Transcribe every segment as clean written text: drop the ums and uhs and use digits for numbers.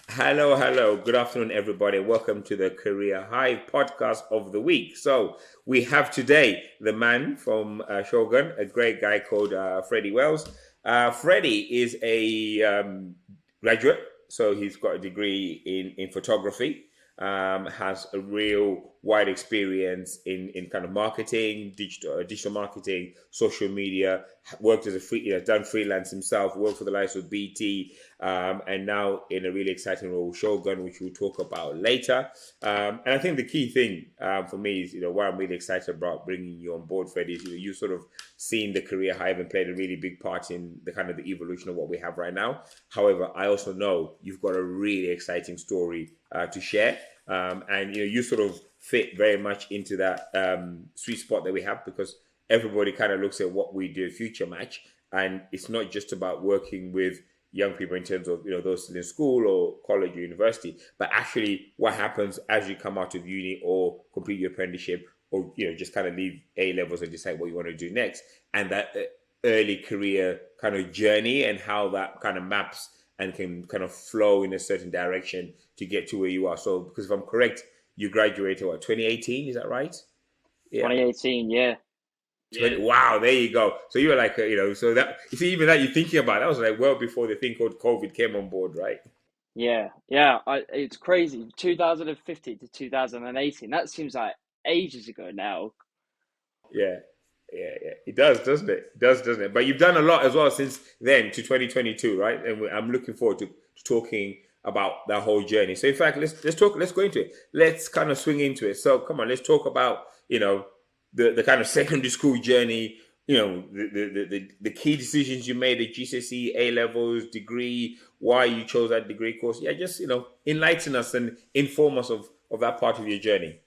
Hello, hello. Good afternoon, everybody. Welcome to the Career Hive podcast of the week. So, we have today the man from Shogun, a great guy called Freddie Wales. Freddie is a graduate, so he's got a degree in photography, has a real wide experience in kind of marketing, digital marketing, social media, worked as a done freelance himself, worked for the likes of BT, and now in a really exciting role, Shogun, which we'll talk about later. And I think the key thing for me is, why I'm really excited about bringing you on board, Freddie, is you sort of seen the career Hive and played a really big part in the kind of the evolution of what we have right now. However, I also know you've got a really exciting story to share, and you sort of fit very much into that sweet spot that we have because everybody kind of looks at what we do future match, and it's not just about working with young people in terms of those still in school or college or university, but actually what happens as you come out of uni or complete your apprenticeship or just kind of leave A levels and decide what you want to do next, and that early career kind of journey and how that kind of maps and can kind of flow in a certain direction to get to where you are. So, because if I'm correct, you graduated what 2018, is that right? Yeah. 2018, yeah. 20, wow, there you go. So you were like, so that you see, even that you're thinking about that was like well before the thing called COVID came on board, right? Yeah. It's crazy. 2015 to 2018. That seems like ages ago now. Yeah, yeah. It does, doesn't it? It does, doesn't it? But you've done a lot as well since then to 2022, right? And I'm looking forward to talking about that whole journey. So in fact, let's talk. Let's go into it. Let's kind of swing into it. So come on, let's talk about the kind of secondary school journey. The key decisions you made at GCSE, A levels, degree, why you chose that degree course. Yeah, just enlighten us and inform us of that part of your journey.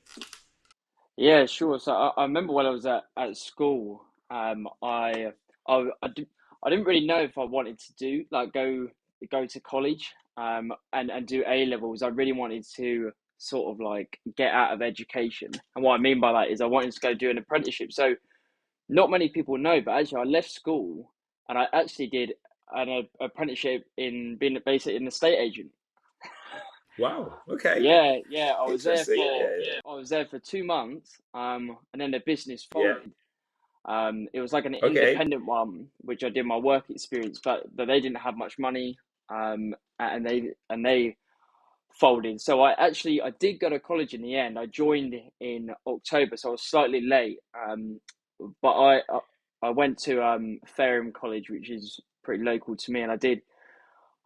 Yeah, sure. So I remember when I was at school, I didn't really know if I wanted to do like go to college and do A levels. I really wanted to sort of like get out of education. And what I mean by that is I wanted to go do an apprenticeship. So not many people know, but actually, I left school and I actually did an apprenticeship in being basically an estate agent. Wow. Okay. Yeah, Interesting. Yeah. I was there for 2 months, and then the business Yeah. folded. It was like an Okay. independent one, which I did my work experience, but they didn't have much money, and they folded. So I did go to college in the end. I joined in October, so I was slightly late. But I went to Fareham College, which is pretty local to me, and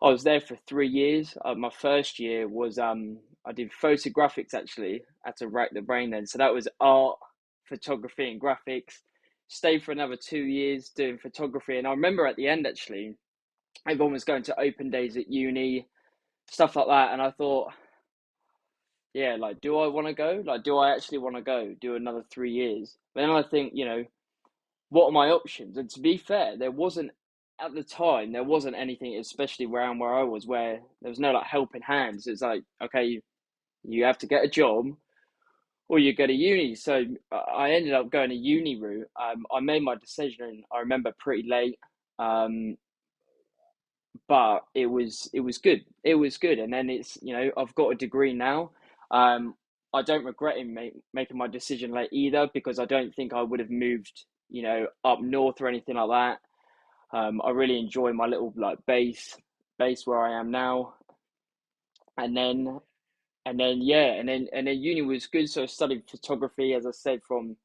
I was there for 3 years. My first year was I did photographics actually. I had to rack the brain then. So that was art, photography, and graphics. Stayed for another 2 years doing photography, and I remember at the end actually, everyone was going to open days at uni, stuff like that, and I thought, yeah, like, do I want to go? Like, do I actually want to go do another 3 years? But then I think, what are my options? And to be fair, there wasn't at the time there wasn't anything, especially around where I was, where there was no like helping hands. It's like, okay, you have to get a job or you go to uni. So I ended up going a uni route. I made my decision. I remember pretty late, um, but it was good. It was good, and then I've got a degree now. Um, I don't regret making my decision late either because I don't think I would have moved, up north or anything like that. I really enjoy my little like base where I am now, and then yeah, and then uni was good. So I studied photography, as I said, from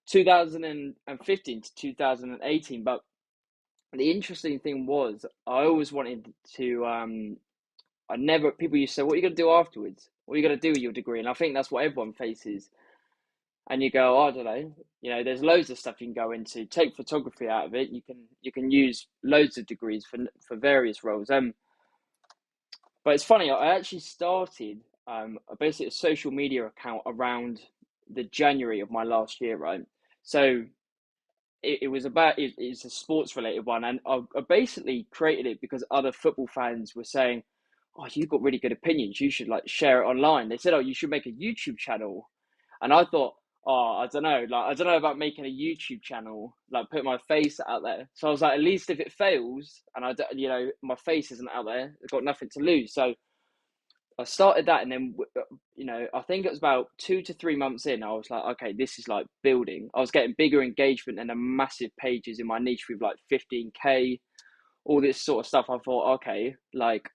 2015 to 2018. But the interesting thing was, I always wanted to. I never. People used to say, "What are you going to do afterwards? What are you going to do with your degree?" And I think that's what everyone faces. And you go, oh, I don't know. There's loads of stuff you can go into. Take photography out of it. You can use loads of degrees for various roles. But it's funny. I actually started basically a social media account around the January of my last year, right? So it was it's a sports related one, and I basically created it because other football fans were saying, "Oh, you've got really good opinions. You should like share it online." They said, "Oh, you should make a YouTube channel," and I thought, oh, I don't know, like I don't know about making a YouTube channel, like put my face out there. So I was like, at least if it fails and I don't, my face isn't out there, I've got nothing to lose. So I started that, and then I think it was about 2 to 3 months in. I was like, okay, this is like building. I was getting bigger engagement and a massive pages in my niche with like 15K, all this sort of stuff. I thought, okay, like,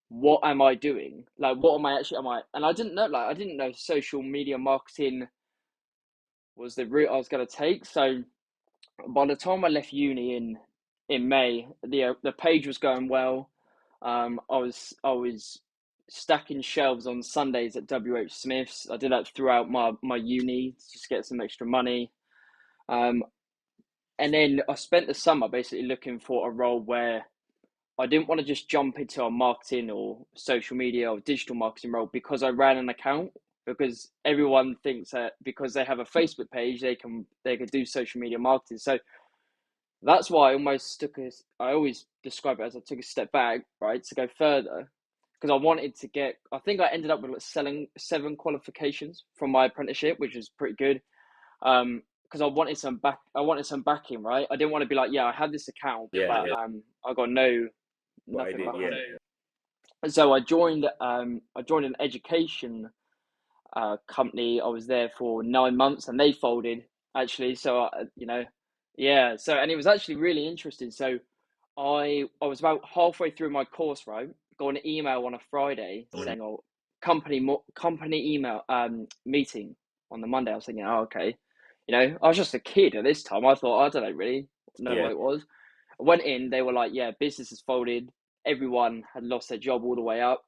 what am I doing? Like, what am I actually? Am I? And I didn't know social media marketing was the route I was going to take. So by the time I left uni in May, the page was going well. I was stacking shelves on Sundays at WH Smith's. I did that throughout my uni to just get some extra money. Um, and then I spent the summer basically looking for a role where I didn't want to just jump into a marketing or social media or digital marketing role because I ran an account. Because everyone thinks that because they have a Facebook page, they can do social media marketing. So that's why I always describe it as I took a step back, right, to go further, because I wanted to get. I think I ended up with like selling 7 qualifications from my apprenticeship, which was pretty good. Because I wanted some backing, right? I didn't want to be like, yeah, I had this account, Yeah, but yeah. I got What I nothing did, yeah. behind it. And so I joined an education company. I was there for 9 months, and they folded actually. So yeah. So, and it was actually really interesting. So I was about halfway through my course, right? Got an email on a Friday Mm. saying, "Oh, company email meeting on the Monday." I was thinking, "Oh, okay." I was just a kid at this time. I thought, I don't know really know Yeah, what it was. I went in. They were like, "Yeah, business has folded. Everyone had lost their job all the way up."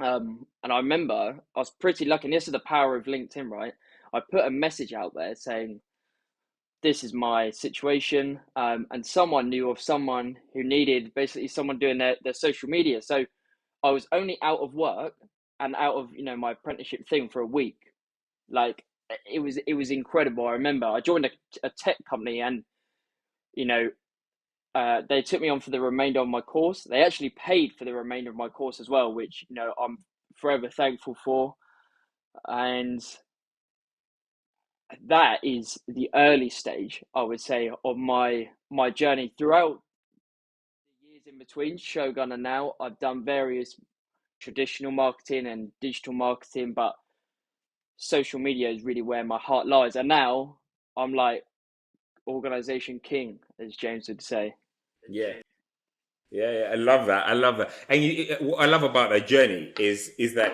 And I remember I was pretty lucky. And this is the power of LinkedIn, right? I put a message out there saying, this is my situation. And someone knew of someone who needed basically someone doing their social media. So I was only out of work and out of, my apprenticeship thing for a week. Like it was incredible. I remember I joined a tech company, and, you know, they took me on for the remainder of my course. They actually paid for the remainder of my course as well, which, I'm forever thankful for. And that is the early stage, I would say, of my journey. Throughout the years in between Shogun and now, I've done various traditional marketing and digital marketing, but social media is really where my heart lies. And now I'm like organization king, as James would say. yeah. Yeah, yeah, I love that. I love that. And what I love about that journey is that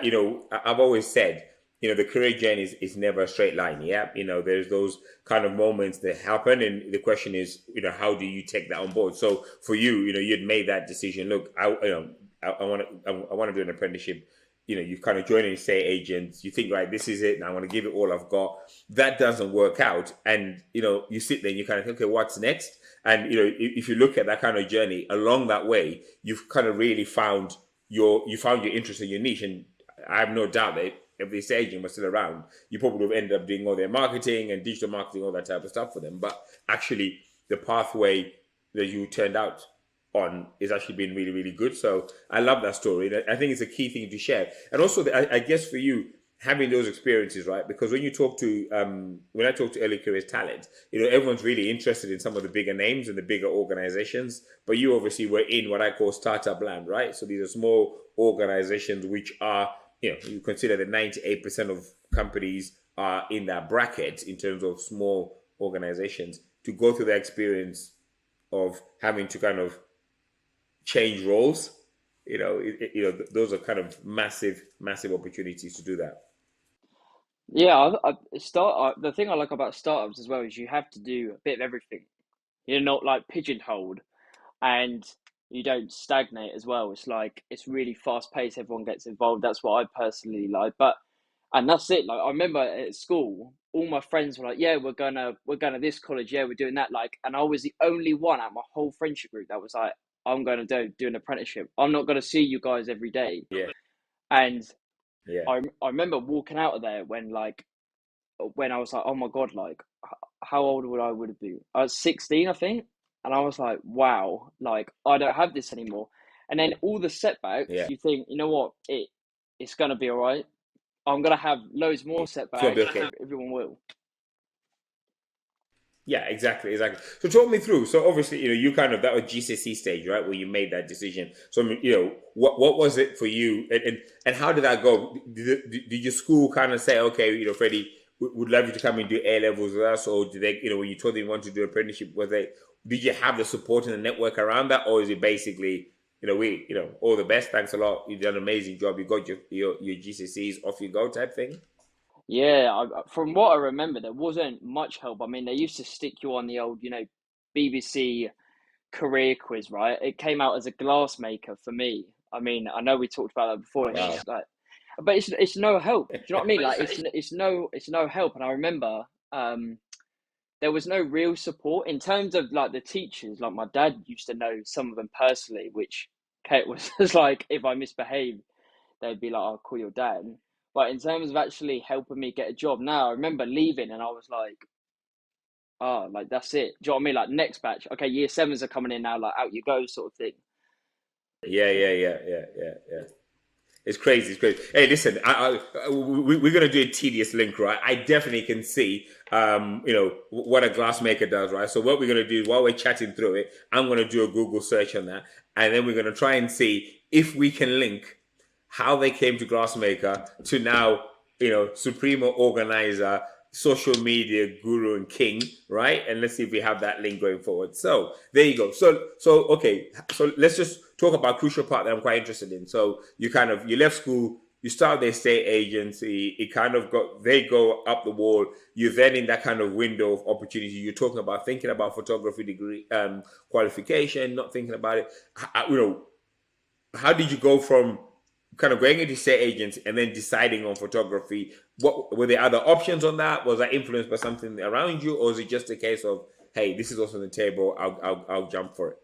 I've always said the career journey is never a straight line. Yeah, there's those kind of moments that happen, and the question is how do you take that on board? So for you, you'd made that decision. Look, I want to I want to do an apprenticeship. You kind of join an estate agent. You think, right, this is it, and I want to give it all I've got. That doesn't work out, and you sit there and you kind of think, okay, what's next? And if you look at that kind of journey along that way, you've kind of really found your interest in your niche. And I have no doubt that if the estate agent was still around, you probably would have ended up doing all their marketing and digital marketing, all that type of stuff for them. But actually, the pathway that you turned out on is actually been really, really good. So I love that story. I think it's a key thing to share. And also, I guess for you, having those experiences, right? Because when I talk to early careers talent, everyone's really interested in some of the bigger names and the bigger organizations. But you obviously were in what I call startup land, right? So these are small organizations which are, you consider that 98% of companies are in that bracket in terms of small organizations. To go through the experience of having to kind of change roles, those are kind of massive, massive opportunities to do that. Yeah, the thing I like about startups as well is you have to do a bit of everything. You're not like pigeonholed, and you don't stagnate as well. It's like it's really fast paced. Everyone gets involved. That's what I personally like. And that's it. Like I remember at school, all my friends were like, "Yeah, we're going to this college. Yeah, we're doing that." Like, and I was the only one out of my whole friendship group that was like, "I'm going to do an apprenticeship. I'm not going to see you guys every day." Yeah, And yeah, I remember walking out of there when I was like, oh my God, like, how old would have been? I was 16, I think. And I was like, wow, like, I don't have this anymore. And then all the setbacks, yeah, you think, you know what, it's going to be all right. I'm gonna have loads more It's gonna be setbacks. okay. Everyone will. Yeah, exactly, exactly. So talk me through. So obviously, you kind of that was GCSE stage, right, where you made that decision. So what was it for you, and how did that go? Did your school kind of say, okay, Freddie, would love you to come and do A levels with us, or did they, when you told them you wanted to do apprenticeship, was they, did you have the support and the network around that, or is it basically, all the best, thanks a lot, you've done an amazing job, you got your GCSEs, off you go type thing? Yeah, from what I remember, there wasn't much help. I mean, they used to stick you on the old, BBC career quiz, right? It came out as a glass maker for me. I mean, I know we talked about that before. It's Wow. just like, but it's no help. Do you know what I mean? Like, it's no help. And I remember, there was no real support in terms of like the teachers. Like my dad used to know some of them personally, which Kate was just like, if I misbehaved, they'd be like, "I'll call your dad." But in terms of actually helping me get a job, now I remember leaving and I was like, "Oh, like that's it." Do you know what I mean? Like next batch, okay, year sevens are coming in now, like out you go, sort of thing. Yeah, yeah, yeah, yeah, yeah, yeah. It's crazy. It's crazy. Hey, listen, we're gonna do a tedious link, right? I definitely can see, what a glassmaker does, right? So what we're gonna do is while we're chatting through it, I'm gonna do a Google search on that, and then we're gonna try and see if we can link how they came to Glassmaker to now, Supremo organizer, social media guru and king, right? And let's see if we have that link going forward. So there you go. So okay. So let's just talk about a crucial part that I'm quite interested in. So you left school, you start the estate agency, it kind of they go up the wall. You're then in that kind of window of opportunity. You're talking about thinking about photography degree qualification, not thinking about it. How did you go from kind of going into estate agents and then deciding on photography? What were there other options on that? Was that influenced by something around you, or is it just a case of, hey, this is also on the table, I'll jump for it?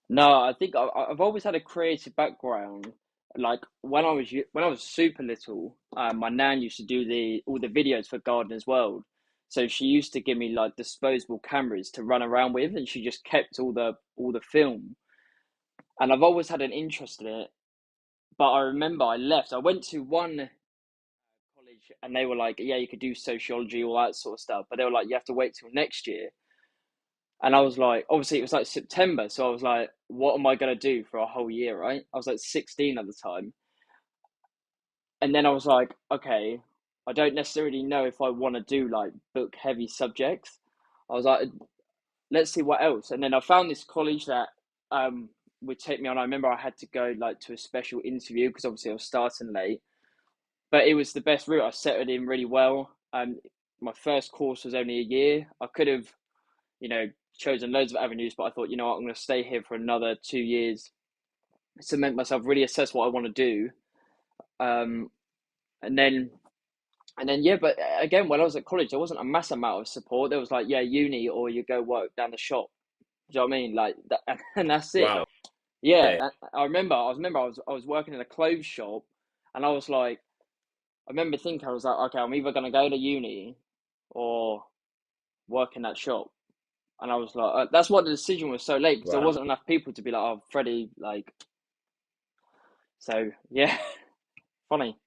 No, I think I've always had a creative background. Like when I was super little, my nan used to do the all the videos for Gardener's World. So she used to give me like disposable cameras to run around with, and she just kept all the film. And I've always had an interest in it. But I remember I left. I went to one college, and they were like, "Yeah, you could do sociology, all that sort of stuff." But they were like, "You have to wait till next year." And I was like, obviously it was like September, so I was like, what am I gonna do for a whole year, right? I was like 16 at the time. And then I was like, okay, I don't necessarily know if I want to do like book heavy subjects. I was like, let's see what else. And then I found this college that would take me on. I remember I had to go like to a special interview because obviously I was starting late, but it was the best route. I settled in really well. My first course was only a year. I could have, you know, chosen loads of avenues, but I thought, you know what, I'm going to stay here for another 2 years, cement myself, really assess what I want to do, um, and then yeah. But again, when I was at college, there wasn't a mass amount of support. There was like, yeah, uni or you go work down the shop. Do you know what I mean? Like that, and that's it. Wow. Yeah, Yeah. I was working in a clothes shop, and I was like, I remember thinking, I was like, okay, I'm either going to go to uni or work in that shop. And I was like, that's why the decision was so late because there Wow. wasn't enough people to be like, oh, Freddie, like, so yeah, funny.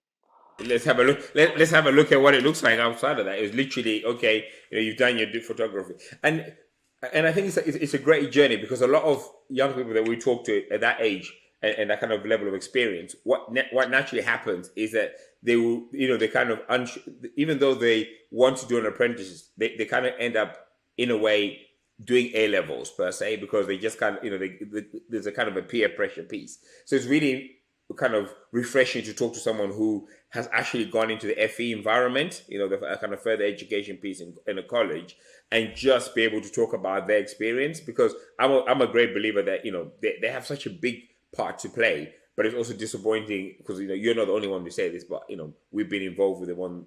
Let's have a look. Let's have a look at what it looks like outside of that. It was literally okay. You've done your photography, and I think it's a great journey because a lot of young people that we talk to at that age and that kind of level of experience, what naturally happens is that they will, they kind of even though they want to do an apprentice, they kind of end up in a way doing A levels per se because they just kind of, there's a kind of a peer pressure piece. So it's really kind of refreshing to talk to someone who has actually gone into the FE environment, the kind of further education piece in a college, and just be able to talk about their experience because I'm a great believer that, they have such a big part to play, but it's also disappointing because, you're not the only one to say this, but, we've been involved with the one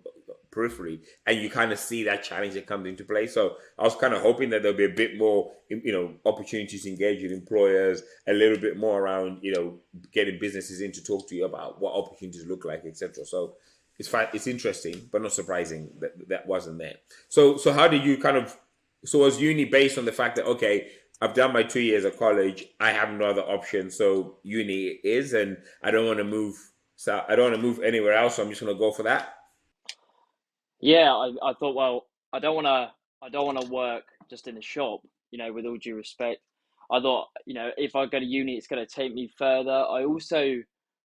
periphery and you kind of see that challenge that comes into play. So I was kind of hoping that there'll be a bit more, opportunities to engage with employers, a little bit more around, getting businesses in to talk to you about what opportunities look like, etc. So it's fine. It's interesting, but not surprising that that wasn't there. So how did you so was uni based on the fact that, okay, I've done my 2 years of college, I have no other option, so uni is, and I don't want to move So I don't want to move anywhere else. So I'm just going to go for that. Yeah, I thought, well, I don't wanna work just in a shop, with all due respect. I thought, if I go to uni, it's gonna take me further. I also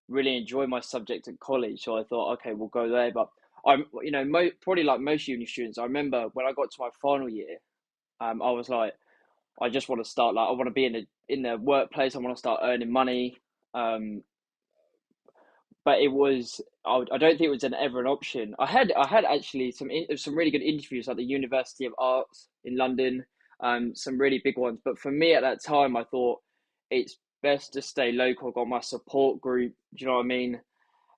really enjoy my subject at college, so I thought, okay, we'll go there. But I'm, probably like most uni students, I remember when I got to my final year, I was like, I just want to start, like, I want to be in the workplace. I want to start earning money. Um, but it was I don't think it was ever an option. I had actually some really good interviews at the University of Arts in London, some really big ones. But for me at that time, I thought it's best to stay local. I got my support group. Do you know what I mean?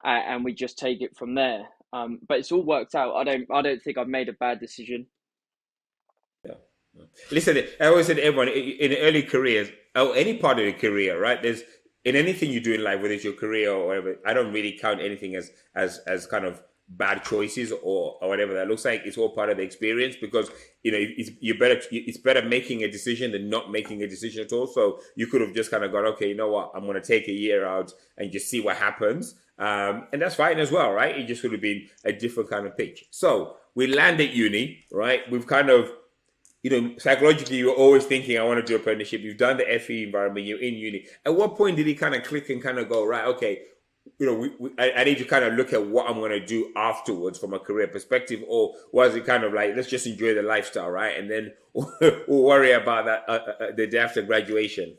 And we just take it from there. But it's all worked out. I don't think I've made a bad decision. Yeah. Listen, I always say to everyone in early careers, or any part of your career, right? There's in anything you do in life, whether it's your career or whatever. I don't really count anything as kind of bad choices or whatever that looks like. It's all part of the experience because it's better making a decision than not making a decision at all. So you could have just kind of gone, okay, you know what, I'm going to take a year out and just see what happens, and that's fine as well, right? It just would have been a different kind of pitch. So we land at uni, right? We've kind of psychologically, you're always thinking, I want to do apprenticeship. You've done the FE environment, you're in uni. At what point did it kind of click and kind of go, right, okay, I need to kind of look at what I'm going to do afterwards from a career perspective? Or was it kind of like, let's just enjoy the lifestyle, right? And then we'll worry about that the day after graduation.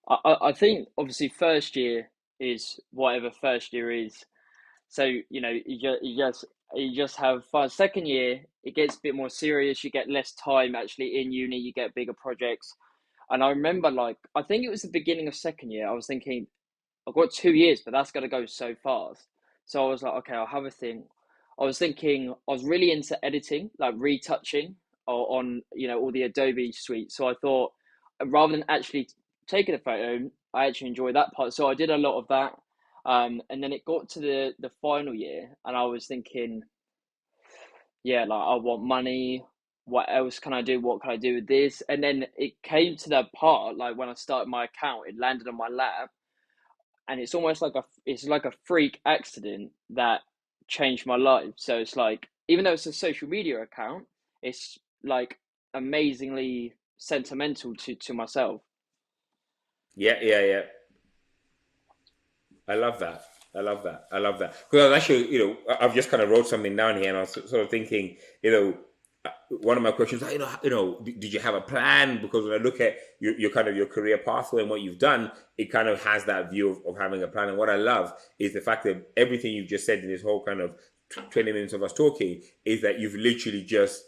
I think obviously first year is whatever first year is. So you just have fun. Second year, it gets a bit more serious. You get less time actually in uni. You get bigger projects. And I remember, like, I think it was the beginning of second year. I was thinking, I've got 2 years, but that's gonna go so fast. So I was like, okay, I'll have a think. I was thinking, I was really into editing, like retouching on all the Adobe suite. So I thought, rather than actually taking a photo, I actually enjoy that part. So I did a lot of that. And then it got to the final year, and I was thinking, yeah, like, I want money. What else can I do? What can I do with this? And then it came to that part, like when I started my account, it landed on my lap, and it's like a freak accident that changed my life. So it's like, even though it's a social media account, it's like amazingly sentimental to myself. Yeah, yeah, yeah. I love that. I love that. I love that. Because I was actually, I've just kind of wrote something down here, and I was sort of thinking, one of my questions, did you have a plan? Because when I look at your kind of your career pathway and what you've done, it kind of has that view of having a plan. And what I love is the fact that everything you've just said in this whole kind of 20 minutes of us talking is that you've literally just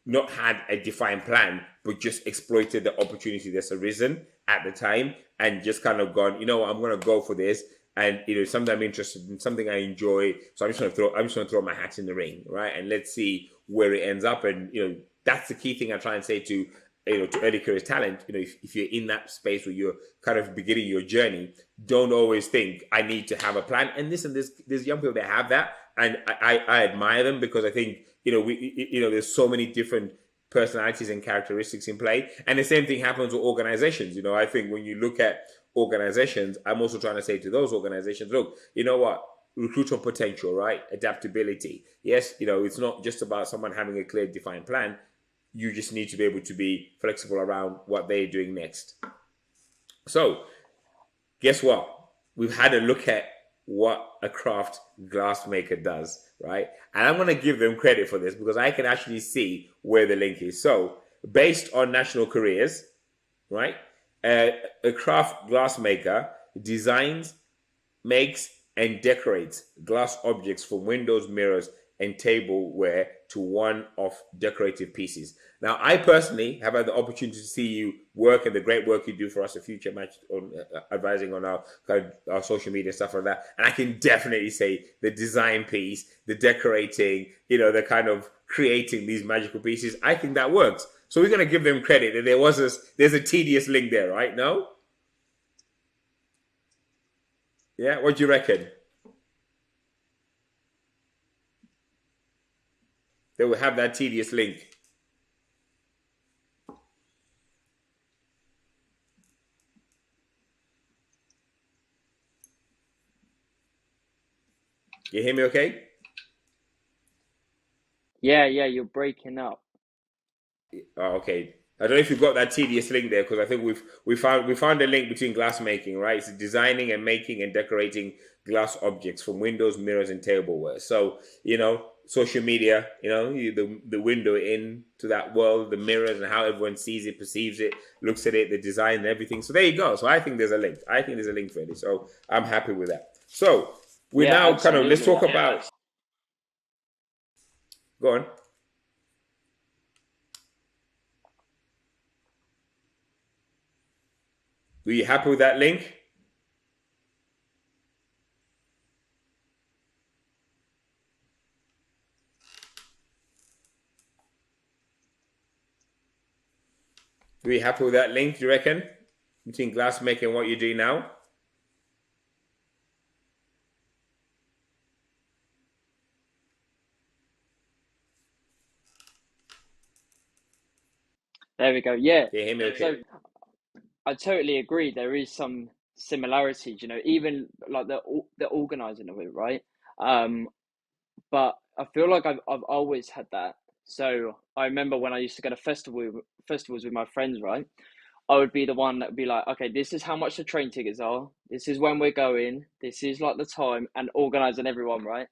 not had a defined plan, but just exploited the opportunity that's arisen at the time and just kind of gone, I'm going to go for this. And something I'm interested in, something I enjoy. So I'm just going to throw my hat in the ring, right? And let's see where it ends up. And that's the key thing I try and say to to early career talent. If you're in that space where you're kind of beginning your journey, don't always think I need to have a plan. And listen, there's young people that have that, and I admire them because I think there's so many different personalities and characteristics in play. And the same thing happens with organizations. I think when you look at organizations, I'm also trying to say to those organizations, look, you know what? Recruit on potential, right? Adaptability. Yes, it's not just about someone having a clear, defined plan. You just need to be able to be flexible around what they're doing next. So, guess what? We've had a look at what a craft glassmaker does, right? And I'm going to give them credit for this because I can actually see where the link is. So, based on national careers, right? A craft glassmaker designs, makes, and decorates glass objects from windows, mirrors, and tableware to one-off decorative pieces. Now, I personally have had the opportunity to see you work and the great work you do for us at Future Match on advising on our social media stuff like that. And I can definitely say the design piece, the decorating, the kind of creating these magical pieces. I think that works. So we're going to give them credit that there's a tedious link there, right? No? Yeah. What do you reckon? They will have that tedious link. You hear me okay? Yeah, yeah, you're breaking up. Oh, okay. I don't know if you've got that tedious link there because I think we found a link between glass making, right? It's designing and making and decorating glass objects from windows, mirrors, and tableware. So social media, the window into that world, the mirrors, and how everyone sees it, perceives it, looks at it, the design and everything. So there you go. So I think there's a link. I think there's a link for it. So I'm happy with that. So we Yeah, now kind of let's absolutely. talk about. Go on. Were you happy with that link? Were you happy with that link? Do you reckon between glass making and what you do now? There we go. Yeah. Can you hear me So okay? I totally agree. There is some similarities, even like the organizing of it, right? Um, but I feel like I've always had that. So I remember when I used to go to festivals with my friends, right? I would be the one that would be like, okay, this is how much the train tickets are. This is when we're going. This is like the time, and organizing everyone, right?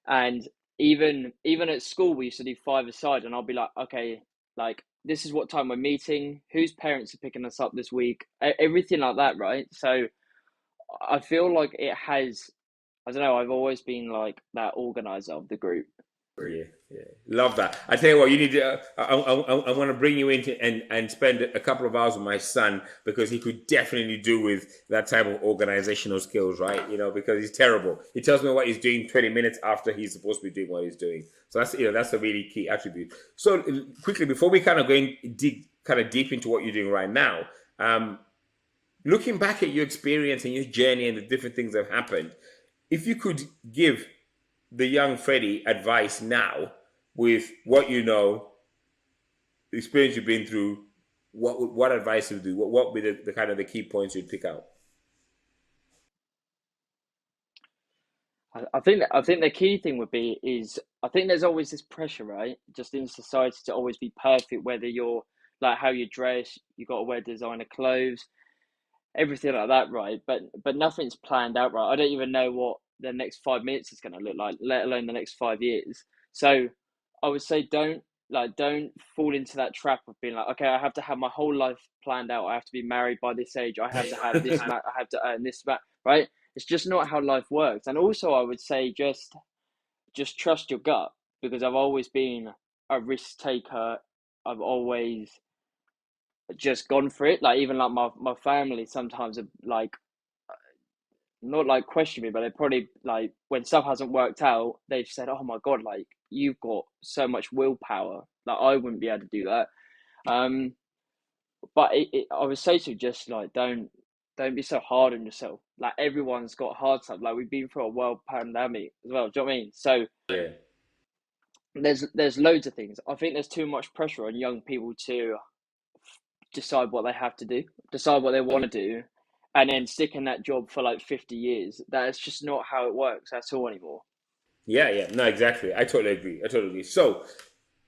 And even at school, we used to do five aside, and I'll be like, okay, like this is what time we're meeting. Whose parents are picking us up this week? Everything like that, right? So I feel like it has. I don't know. I've always been like that organizer of the group. Yeah, yeah, love that. I tell you what, you need to. I want to bring you in and spend a couple of hours with my son because he could definitely do with that type of organizational skills, right? Because he's terrible. He tells me what he's doing 20 minutes after he's supposed to be doing what he's doing. So that's a really key attribute. So quickly before we kind of go in deep into what you're doing right now, looking back at your experience and your journey and the different things that have happened, if you could give the young Freddie advice now with what you know, the experience you've been through, what advice would you do? What would be the kind of the key points you'd pick out? I think the key thing would be is I think there's always this pressure, right? Just in society to always be perfect, whether you're like how you dress, you got to wear designer clothes, everything like that, right? But nothing's planned out, right? I don't even know what the next 5 minutes is going to look like, let alone the next 5 years. So I would say don't fall into that trap of being like, okay, I have to have my whole life planned out. I have to be married by this age. I have to have this amount. I have to earn this amount, right? It's just not how life works. And also, I would say just trust your gut because I've always been a risk taker. I've always just gone for it. Like even like my family sometimes are like not like question me, but they probably like when stuff hasn't worked out, they've said, "Oh my god, like you've got so much willpower. Like I wouldn't be able to do that." Um, but I would say to just like don't be so hard on yourself. Like everyone's got hard stuff. Like we've been through a world pandemic as well. Do you know what I mean? So Yeah, there's loads of things. I think there's too much pressure on young people to decide what they have to do, decide what they want to do, and then stick in that job for like 50 years. That's just not how it works at all anymore. yeah, yeah. No, exactly. I totally agree. I totally agree. So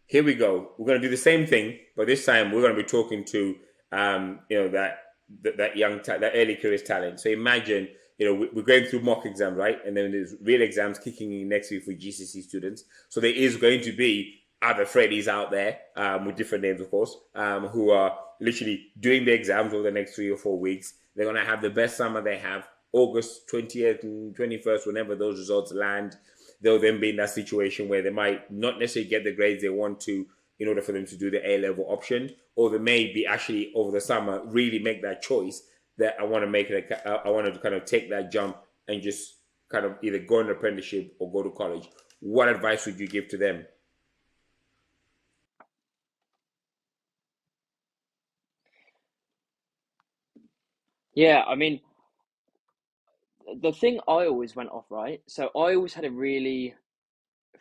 here we go. We're going to do the same thing, but this time we're going to be talking to that that early careers talent. So imagine we're going through mock exams, right? And then there's real exams kicking in next week for GCC students. So there is going to be other Freddies out there with different names, of course, who are literally doing the exams over the next 3 or 4 weeks. They're going to have the best summer they have. August 20th and 21st, whenever those results land, they'll then be in that situation where they might not necessarily get the grades they want to in order for them to do the A level option, or they may be actually over the summer really make that choice that I want to make it. I want to kind of take that jump and just kind of either go on an apprenticeship or go to college. What advice would you give to them? Yeah, I mean, the thing I always went off, right? So I always had a really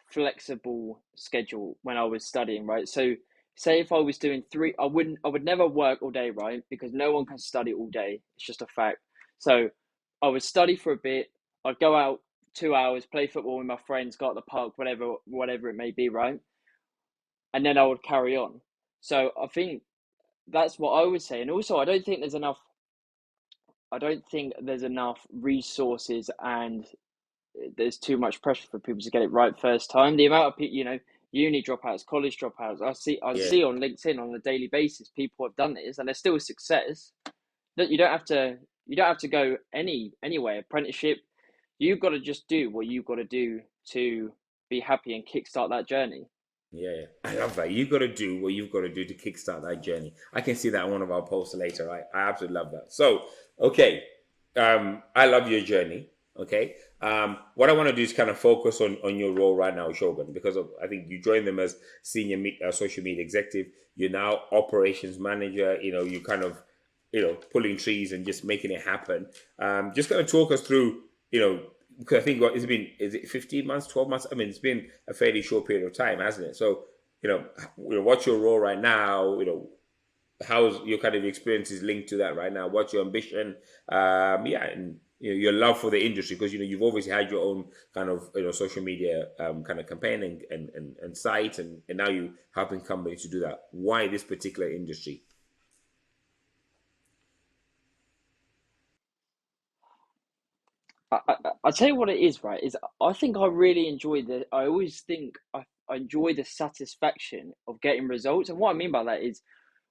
flexible schedule when I was studying, right? So say if I was doing I would never work all day, right? Because no one can study all day. It's just a fact. So I would study for a bit. I'd go out 2 hours, play football with my friends, go to the park, whatever it may be, right? And then I would carry on. So I think that's what I would say. And also, I don't think there's enough. I don't think there's enough resources, and there's too much pressure for people to get it right first time. The amount of people, uni dropouts, college dropouts, I Yeah, see on LinkedIn on a daily basis, people have done this, and they're still a success. That you don't have to go anywhere. Apprenticeship, you've got to just do what you've got to do to be happy and kickstart that journey. yeah. I love that. You've got to do what you've got to do to kickstart that journey. I can see that on one of our posts later. I absolutely love that. So, okay, I love your journey. Okay, what I want to do is kind of focus on your role right now, Shogun, because I think you joined them as senior social media executive. You're now operations manager. You kind of pulling trees and just making it happen. Just going to talk us through, because I think it's been, is it 15 months, 12 months? I mean, it's been a fairly short period of time, hasn't it? So, what's your role right now? How's your kind of experiences linked to that right now? What's your ambition? Yeah, and your love for the industry, because you've obviously had your own kind of social media kind of campaign and site, and now you helping companies to do that. Why this particular industry? I'll tell you what it is, right? Is I think I really enjoy I always think I enjoy the satisfaction of getting results. And what I mean by that is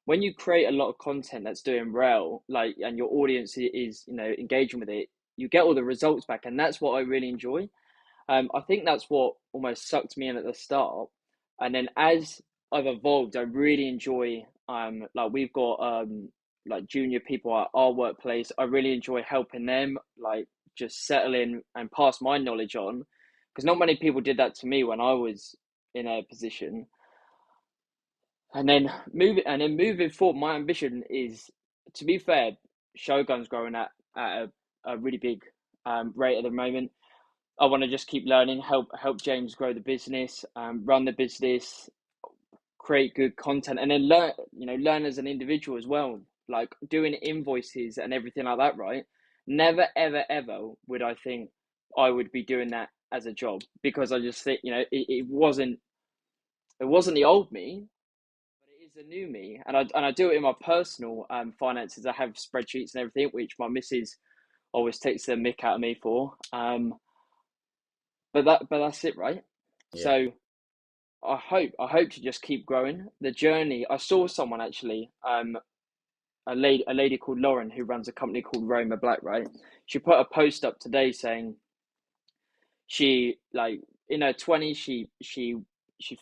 when you create a lot of content that's doing well, like, and your audience is, engaging with it, you get all the results back. And that's what I really enjoy. I think that's what almost sucked me in at the start. And then as I've evolved, I really enjoy, like we've got, like junior people at our workplace. I really enjoy helping them, like just settle in and pass my knowledge on, because not many people did that to me when I was in a position. And then moving forward, my ambition is, to be fair, Shogun's growing at a really big rate at the moment. I want to just keep learning, help James grow the business, run the business, create good content, and then learn as an individual as well, like doing invoices and everything like that. Right? Never, ever, ever would I think I would be doing that as a job, because I just think it wasn't the old me, but it is the new me, and I do it in my personal finances. I have spreadsheets and everything, which my missus always takes the mick out of me for. But that's it, right? Yeah, So I hope to just keep growing the journey. I saw someone actually, a lady called Lauren, who runs a company called Roma Black, right? She put a post up today saying she, like, in her 20s, she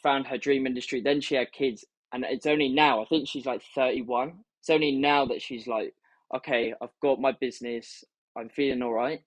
found her dream industry, then she had kids, and it's only now, I think she's like 31. It's only now that she's like, okay, I've got my business, I'm feeling all right.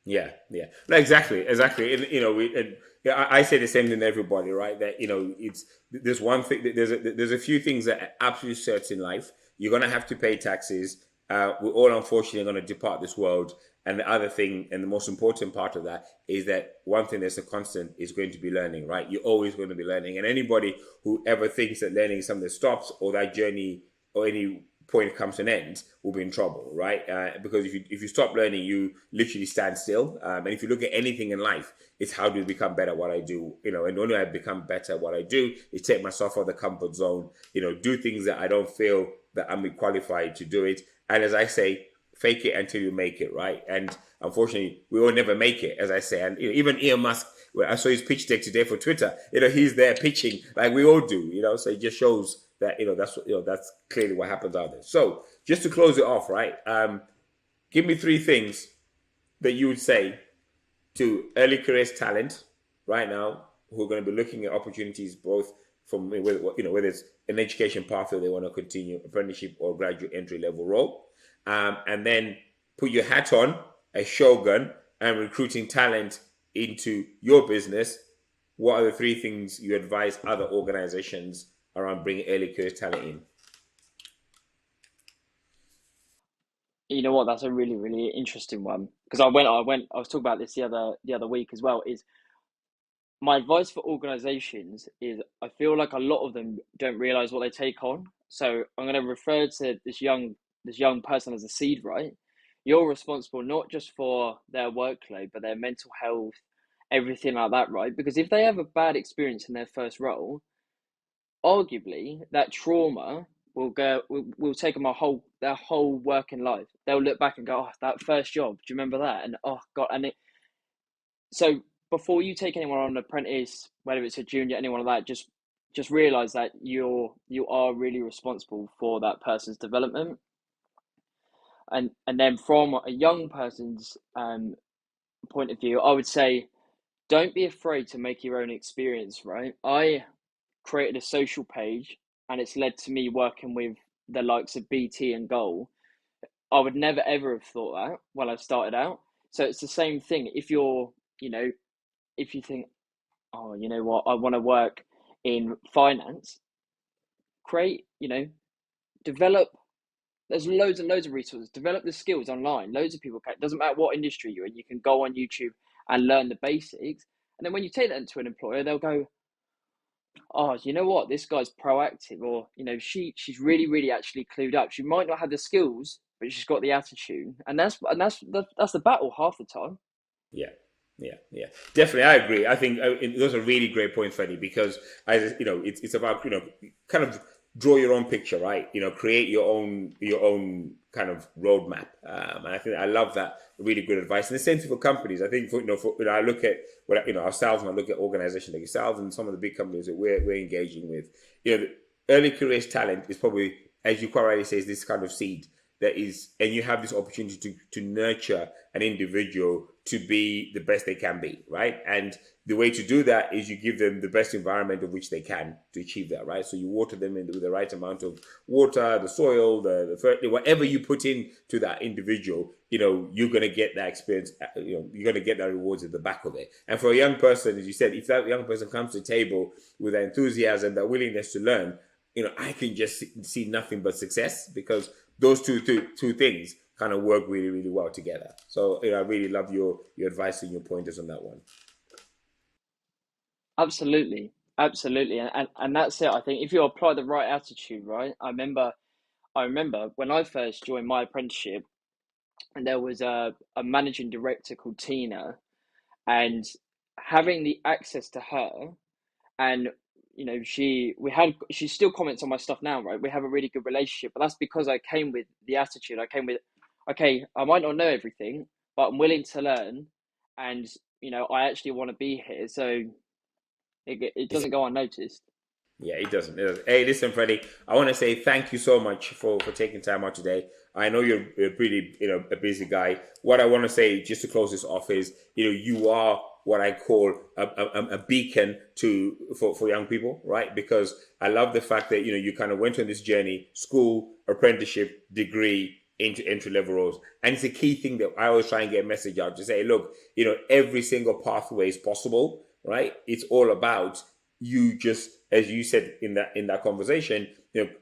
yeah, yeah. No, exactly. And, yeah, I say the same thing to everybody, right? That it's there's one thing. There's a few things that are absolutely certain in life. You're gonna have to pay taxes. We're all unfortunately going to depart this world. And the other thing, and the most important part of that, is that one thing that's a constant is going to be learning, right? You're always going to be learning. And anybody who ever thinks that learning is something that stops, or that journey or any point comes to an end, will be in trouble, right? Because if you stop learning, you literally stand still. And if you look at anything in life, it's how do you become better at what I do? And the only way I become better at what I do is take myself out of the comfort zone. Do things that I don't feel that I'm qualified to do it. And as I say, fake it until you make it, right? And unfortunately, we will never make it, as I say. And even Elon Musk, I saw his pitch deck today for Twitter. He's there pitching like we all do. So it just shows that that's clearly what happens out there. So just to close it off, right? Give me three things that you would say to early careers talent right now who are going to be looking at opportunities both from whether it's an education pathway they want to continue, apprenticeship or graduate entry level role, and then put your hat on as Shogun and recruiting talent into your business. What are the three things you advise other organizations around bringing early career talent in? You know what? That's a really, really interesting one, because I was talking about this the other week as well. Is my advice for organizations is, I feel like a lot of them don't realize what they take on. So I'm going to refer to this young person as a seed, right? you're responsible not just for their workload, but their mental health, everything like that, right? Because if they have a bad experience in their first role, arguably that trauma will take them their whole working life. They'll look back and go, "Oh, that first job, do you remember that?" And oh god, so before you take anyone on an apprentice, whether it's a junior, anyone like that, just realize that you are really responsible for that person's development. And then from a young person's point of view, I would say don't be afraid to make your own experience, right? I created a social page and it's led to me working with the likes of BT and Goal. I would never ever have thought that when I started out. So it's the same thing. If you're, if you think, oh, you know what, I want to work in finance, create, develop. There's loads and loads of resources. Develop the skills online. Loads of people can. It doesn't matter what industry you're in. You can go on YouTube and learn the basics. And then when you take that into an employer, they'll go, oh, you know what? This guy's proactive, or she's really, really actually clued up. She might not have the skills, but she's got the attitude, and that's the battle half the time. Yeah, yeah. Definitely, I agree. I think those are really great points, Freddie, because it's about kind of draw your own picture, right? Create your own kind of roadmap. And I think I love that. Really good advice. And the same thing for companies. I think I look at ourselves, and I look at organizations like yourselves and some of the big companies that we're engaging with. The early careers talent is probably, as you quite rightly say, is this kind of seed that is, and you have this opportunity to nurture an individual to be the best they can be, right? And the way to do that is you give them the best environment of which they can to achieve that, right? So you water them with the right amount of water, the soil, the whatever you put into that individual, you're going to get that experience, you're going to get that rewards at the back of it. And for a young person, as you said, if that young person comes to the table with that enthusiasm, that willingness to learn, I can just see nothing but success, because those two things kind of work really, really well together. So I really love your advice and your pointers on that one. Absolutely, absolutely, and that's it. I think if you apply the right attitude, right? I remember when I first joined my apprenticeship, and there was a managing director called Tina, and having the access to her, and she still comments on my stuff now, right? We have a really good relationship, but that's because I came with the attitude. I came with, okay, I might not know everything, but I'm willing to learn, and I actually want to be here, so it doesn't go unnoticed. Yeah, it doesn't. It doesn't. Hey, listen, Freddie, I want to say thank you so much for taking time out today. I know you're pretty, a busy guy. What I want to say, just to close this off, is, you are what I call a beacon for young people, right? Because I love the fact that, you kind of went on this journey, school, apprenticeship, degree, into entry level roles. And it's a key thing that I always try and get a message out to say, look, every single pathway is possible, right? It's all about you, just as you said in that conversation,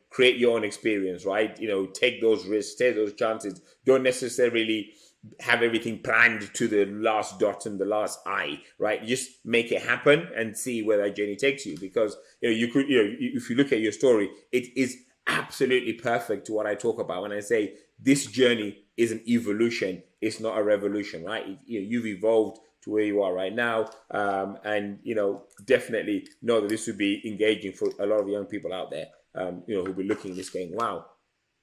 create your own experience, right? Take those risks, take those chances. Don't necessarily have everything planned to the last dot and the last I, right? Just make it happen and see where that journey takes you. Because you could, if you look at your story, it is absolutely perfect to what I talk about when I say this journey is an evolution. It's not a revolution, right? You've evolved to where you are right now, and definitely know that this would be engaging for a lot of young people out there, who'll be looking at this going, wow,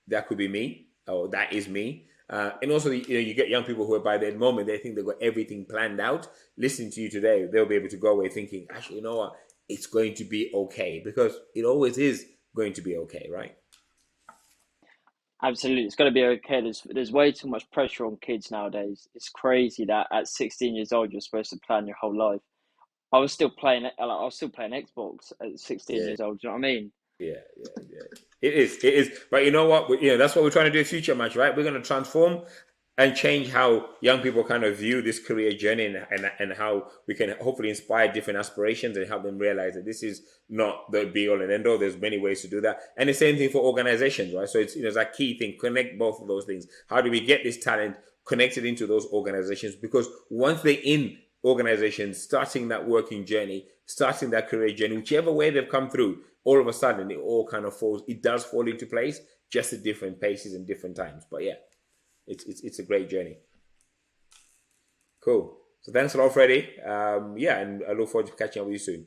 that could be me, or that is me. And also, you get young people who are, by that moment, they think they've got everything planned out. Listening to you today, they'll be able to go away thinking, actually, you know what, it's going to be okay, because it always is going to be okay, right? Absolutely, it's got to be okay. There's way too much pressure on kids nowadays. It's crazy that at 16 years old you're supposed to plan your whole life. I was still playing Xbox at 16 Yeah. years old. Do you know what I mean? Yeah. It is. But you know what? That's what we're trying to do in Future Match, right? We're going to transform and change how young people kind of view this career journey, and how we can hopefully inspire different aspirations and help them realize that this is not the be all and end all. There's many ways to do that. And the same thing for organizations, right? So it's a key thing. Connect both of those things. How do we get this talent connected into those organizations? Because once they're in organizations, starting that working journey, starting that career journey, whichever way they've come through, all of a sudden it all kind of falls. It does fall into place, just at different paces and different times. But yeah. it's a great journey. Cool. So thanks a lot, Freddie. Yeah, and I look forward to catching up with you soon.